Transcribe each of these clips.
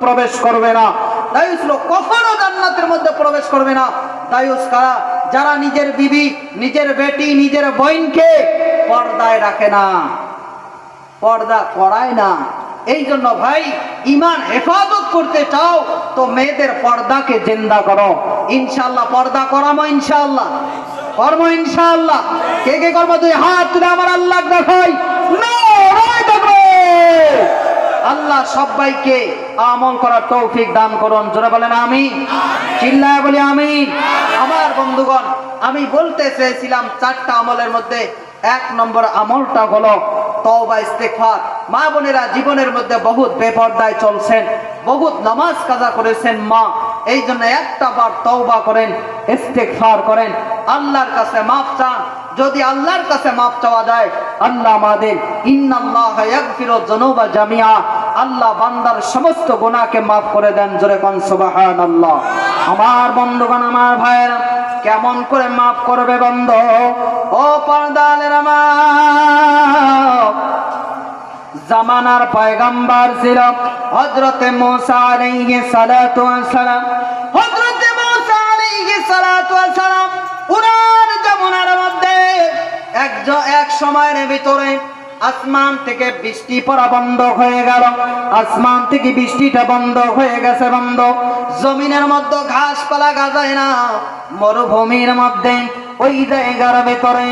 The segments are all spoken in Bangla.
প্রবেশ করবে না। দায়ুস লোক কখনো জান্নাতের মধ্যে প্রবেশ করবে না। দায়ুস কারা? যারা নিজের বিবি, নিজের বেটি, নিজের বোনকে পর্দায় রাখে না, পর্দা করায় না। এই জন্য ভাই, ইমান হেফাজত করতে চাও তো মেয়েদের পর্দাকে জিন্দা করো। ইনশাআল্লাহ পর্দা করামো, ইনশাআল্লাহ কর্ম, ইনশাআল্লাহ। কে কে কর্ম? দুই হাত তুলে আমার আল্লাহ দেখাই। আল্লাহ সবাইকে আমল করার তৌফিক দান করুন। জোরে বলেন আমিন। চিল্লায় বলি আমিন। আমার বন্ধুগণ, আমি বলতে চেয়েছিলাম 4টা আমলের মধ্যে 1 নম্বর আমলটা হলো তওবা ইস্তেগফার। মা বোনেরা জীবনের মধ্যে বহুত বেপরদায় চলছেন, বহুত নামাজ কাজা করেছেন মা, এই জন্য একটা বার তওবা করেন, ইস্তেগফার করেন, আল্লাহর কাছে মাফ চান। যদি আল্লাহর কাছে মাফ চাওয়া যায়, আল্লাহ আমাদের ইন্নাল্লাহা ইয়াগফিরুয যুনুবা জামিআ, আল্লাহ বান্দার সমস্ত গুনাহকে মাফ করে দেন। জোরে কোন সুবহানাল্লাহ। আমার বন্ধুগণ, আমার ভাইয়েরা, কেমন করে মাফ করবে বন্ধ? ও পর্দার আমার জামানার পয়গম্বর ছিল হযরতে মুসা আলাইহিস সালাতু ওয়াস সালাম। হযরতে মুসা আলাইহিস সালাতু ওয়াস সালাম উনার জামানার মধ্যে এক সময়ের ভিতরে আসমান থেকে বৃষ্টি পড়া বন্ধ হয়ে গেল। আসমান থেকে বৃষ্টিটা বন্ধ হয়ে গেছে। বন্ধ, জমিনের মধ্যে ঘাসপালা গজায় না। মরুভূমির মধ্যে ওই জায়গার ভিতরে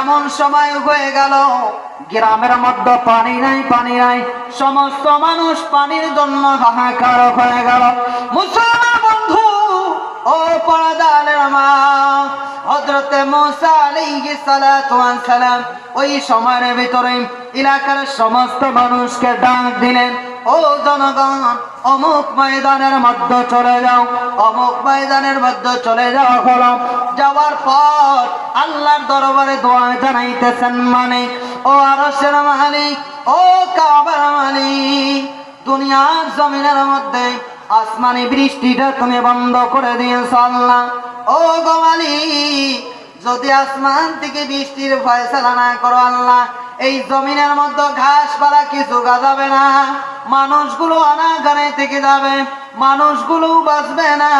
এমন সময় হয়ে গেল, গ্রামের মধ্যে পানি নাই, পানি নাই। সমস্ত মানুষ পানির জন্য হাহাকার হয়ে গেল। মুসলমান বন্ধু, ও পর্দার মা, হযরতে মুসা আলাইহিস সালাতু ওয়াস সালাম ওই সময়ের ভিতরে এলাকার সমস্ত মানুষকে ডাক দিলেন, ও জনগণ, অমুক ময়দানের মধ্যে চলে যাও। অমুক ময়দানের মধ্যে চলে যাওয়া হলো। যাওয়ার পর আল্লাহর দরবারে দোয়া জানাইতেছেন, মানে ও আরশের মালিক, ও কাবার মালিক, দুনিয়ার জমিনের মধ্যে আসমানি বৃষ্টিটা তুমি বন্ধ করে দিয়েছ আল্লাহ। ও গো মালিক, যদি আসমান থেকে বৃষ্টির ফয়সালা না করো আল্লাহ, এই জমিনের মধ্যে ঘাসপালা কিছু গাজাবে না, মানুষগুলো অনাগারে থেকে যাবে, মানুষগুলো বাঁচবে না,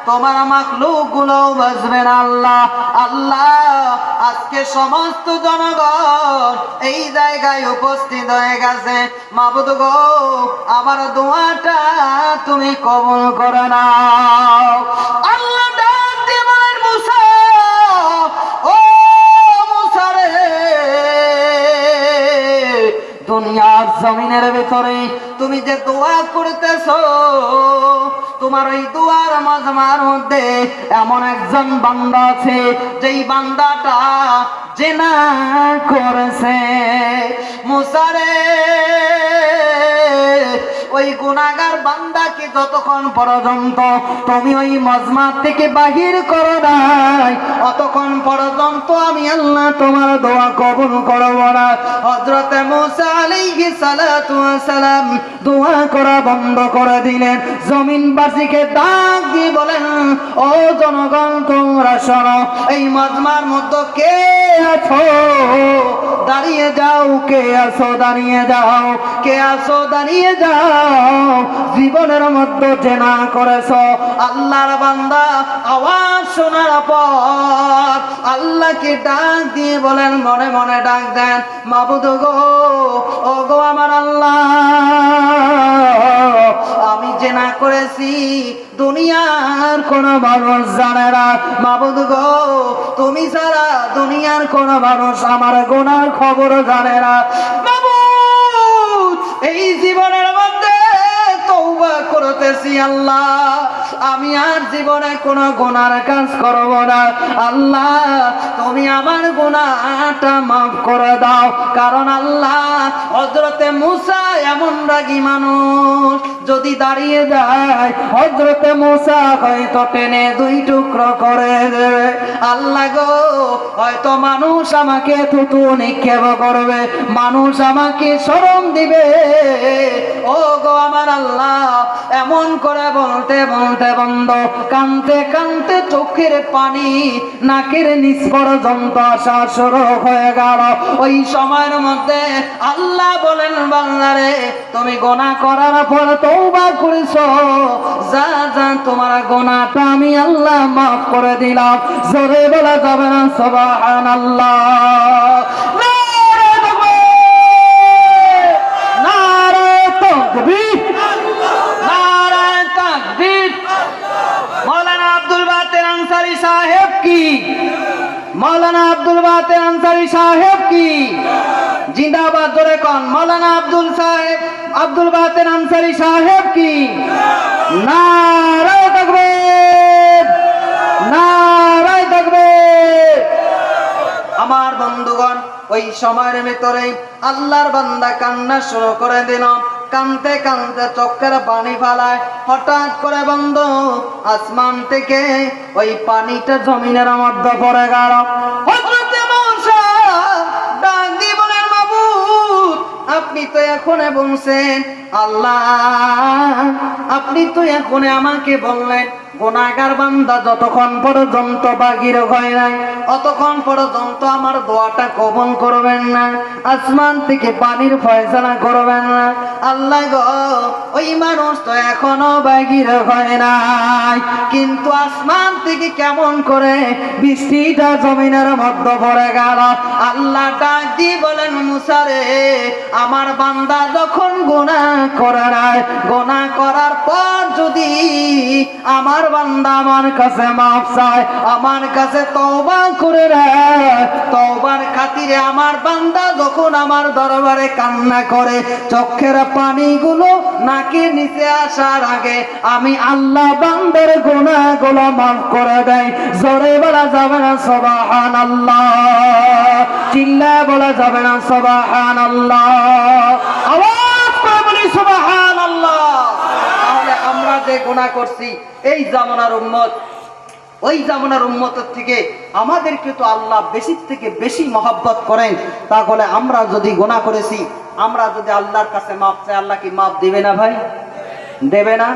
তোমার মাখলুক গুলো বাঁচবে না আল্লাহ। আল্লাহ, আজকে সমস্ত জনগণ এই জায়গায় উপস্থিত হয়ে গেছে, মাবুদ গো, আমার দোয়াটা তুমি কবুল করে নাও। আল্লাহ ডাক দিয়ে বলেন, মুসা, ও মুসা রে, দুনিয়ার জমিনের ভিতরে তুমি যে দোয়া করতেছো, তোমার ওই দোয়ার মাজমার মধ্যে এমন একজন বান্দা আছে, যেই বান্দাটা জিনা করেছে। মুসা রে, ওই গুনাহগার বান্দাকে যতক্ষণ পর্যন্ত তুমি ওই মাজমা থেকে বাহির করো নাই, অতক্ষণ পর্যন্ত আমি আল্লাহ তোমার দোয়া কবুল করব না। হযরতে মুসা আলাইহিস সালাতু ওয়াস সালাম দোয়া করা বন্ধ করে দিলেন। জমিনবাসীকে ডাক দিয়ে বলেন, ও জনগণ, তোমরা শোনো, এই মাজমার মধ্যে কে আছো দাঁড়িয়ে যাও, কে আছো দাঁড়িয়ে যাও, কে আছো দাঁড়িয়ে যাও। জীবনের মধ্যে জেনা করেছো। আল্লাহর বান্দা আওয়াজ শোনার পর আল্লাহকে ডাক দিয়ে বলেন, মনে মনে ডাক দেন, মাবুদ গো, ও গো আমার আল্লাহ, আমি জেনা করেছি, দুনিয়ার কোন মানুষ জানে না। মাবুদ গো, তুমি ছাড়া দুনিয়ার কোন মানুষ আমার গুনার খবর জানে না। মাবুদ, এই জীবনের মধ্যে তওবা করতেছি আল্লাহ, আমি আর জীবনে কোনো গুনার কাজ করব না। আল্লাহ, তুমি আমার গুনাহটা মাফ করে দাও। কারণ আল্লাহ, হযরতে মুসা এমন রাগী মানুষ, যদি দাঁড়িয়ে যায় হযরতে মুসা হয়তো টেনে 2 টুকরো করে দেবে। আল্লাহ গো, হয়তো মানুষ আমাকে থুতু নিক্ষেপ করবে, মানুষ আমাকে শরম দিবে। ও গো আমার আল্লাহ, এমন করে বলতে বলতে বন্ধ কানতে কানতে চোখের পানি নাকের নিচ পর্যন্ত আসা শুরু হয়ে গেল। ওই সময়ের মধ্যে আল্লাহ বলেন, বান্দারে তুমি গুনাহ করার পর তওবা করেছো, যা যা তোমার গুনাহটা আমি আল্লাহ মাফ করে দিলাম। জোরে বলা যাবে না সুবহানাল্লাহ? নারে তাকবীর, নারে তাকবীর। মৌলানা আব্দুল বাতের আনসারী সাহেব কি, মৌলানা আব্দুল বাতের আনসারী সাহেব কি জিন্দাবাদ। ধরে কোন মৌলানা আব্দুল বাতের আনসারী সাহেব কি? নারে তাকবীর, নারে তাকবীর। আমার বন্ধুগণ, ওই সময়ের ভিতরে আল্লাহর বান্দা কান্না শুরু করে দিল। কানতে কানতে চোখের পানি ফালায়। হঠাৎ করে বন্ধ আসমান থেকে ওই পানিটা জমিনের মধ্যে পড়ে গেল। হযরতে মূসা ডাক দিয়ে বলেন, মাবুদ আপনি তো এখন বলছেন, আল্লাহ আপনি তো এখন আমাকে বললেন গুনাহগার বান্দা যতক্ষণ পর্যন্ত বাগির হয় নাই অতক্ষণ পর্যন্ত আমার দোয়াটা কবুল করবেন না, আসমান থেকে পানির ফয়সালা করবেন না। আল্লাহ গো, ওই মানুষ তো এখনো বাগির হয় নাই, কিন্তু আসমান থেকে কেমন করে বৃষ্টিটা জমিনের মধ্যে পড়ে গেল। আল্লাহ ডাক দিয়ে বলেন, মুসা রে, আমার বান্দা যখন গুনাহ করে নাই, গুনাহ করার পর যদি আমার বান্দা আমার কাছে মাফ চায়, আমার কাছে তওবা করে নেয়, তওবার খাতিরে আমার বান্দা যখন আমার দরবারে কান্না করে চোখের পানিগুলো নাকের নিচে আসার আগে আমি আল্লাহ বান্দার গুনাহগুলো মাফ করে দেয়। জোরে বলা যাবে না সুবহানাল্লাহ? চিল্লায় বলা যাবে না সুবহানাল্লাহ? আওয়াজ করে বলি সুবহানাল্লাহ। তাহলে আমরা যে গুনাহ করছি, এই জামানার উম্মত, ওই জামানার উম্মতের থেকে আমাদেরকে তো আল্লাহ বেশি থেকে বেশি মহব্বত করেন। তাহলে আমরা যদি গুনাহ করেছি, আমরা যদি আল্লাহর কাছে মাফ চাই, আল্লাহ কি মাফ দিবে না ভাই? দেবে না?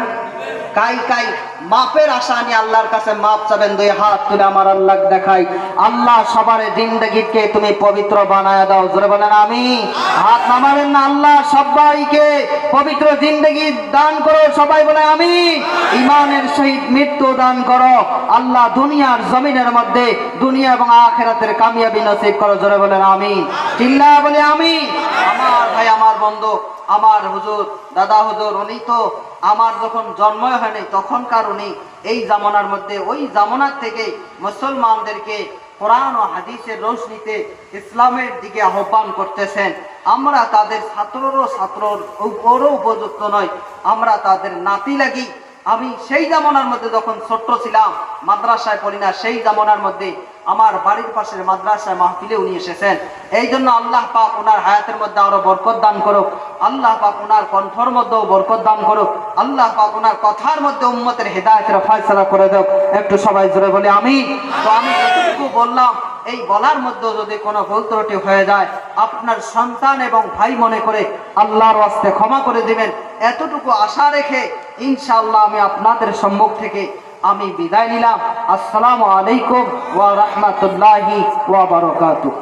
কাই কাই মাফের আশা নিয়ে আল্লাহর কাছে মাফ চাবেন? দুই হাত তুলে আমার আল্লাহ দেখাই। আল্লাহ সবার জিন্দেগিকে তুমি পবিত্র বানায় দাও। জোরে বলেন আমিন। হাত নামাবেন না। আল্লাহ সবাইকে পবিত্র জিন্দেগি দান করো। সবাই বলে আমিন। ঈমানের সহিত মৃত্যু দান করো। আল্লাহ দুনিয়ার জমিনের মধ্যে দুনিয়া এবং আখিরাতের কামিয়াবি নসিব করো। জোরে বলেন আমিন। চিল্লায় বলে আমিন। আমার ভাই, আমার বন্ধু, আমার হুজুর, দাদা হুজুর, উনি তো আমার যখন জন্মই হয়নি তখনকার উনি এই জামানার মধ্যে, ওই জামানার থেকে মুসলমানদেরকে কোরআন ও হাদিসের রোশনীতে ইসলামের দিকে আহ্বান করতেছেন। আমরা তাদের ছাত্রর উপরও উপযুক্ত নয়, আমরা তাদের নাতি লাগি। আমি সেই জামানার মধ্যে যখন ছোট্ট ছিলাম, মাদ্রাসায় পড়ি না, সেই জামানার মধ্যে আমার বাড়ির পাশের মাদ্রাসায় মাহফিলে উনি এসেছেন। এই জন্য আল্লাহ পাক ওনার হায়াতের মধ্যে আরো বরকত দান করুক। আল্লাহ পাক ওনার কণ্ঠর মধ্যেও বরকত দান করুক। আল্লাহ পাক ওনার কথার মধ্যে উম্মতের হেদায়েতের ফয়সালা করে দেব। একটু সবাই জোরে বলে আমিন। তো আমি এতটুকু বললাম, এই বলার মধ্যে যদি কোনো ভুল ত্রুটি হয়ে যায়, আপনার সন্তান এবং ভাই মনে করে আল্লাহর ওয়াস্তে ক্ষমা করে দিবেন, এতটুকু আশা রেখে ইনশাআল্লাহ আমি আপনাদের সম্মুখ থেকে আমি বিদায় নিলাম। আসসালামু আলাইকুম ওয়া রাহমাতুল্লাহি ওয়া বারাকাতুহু।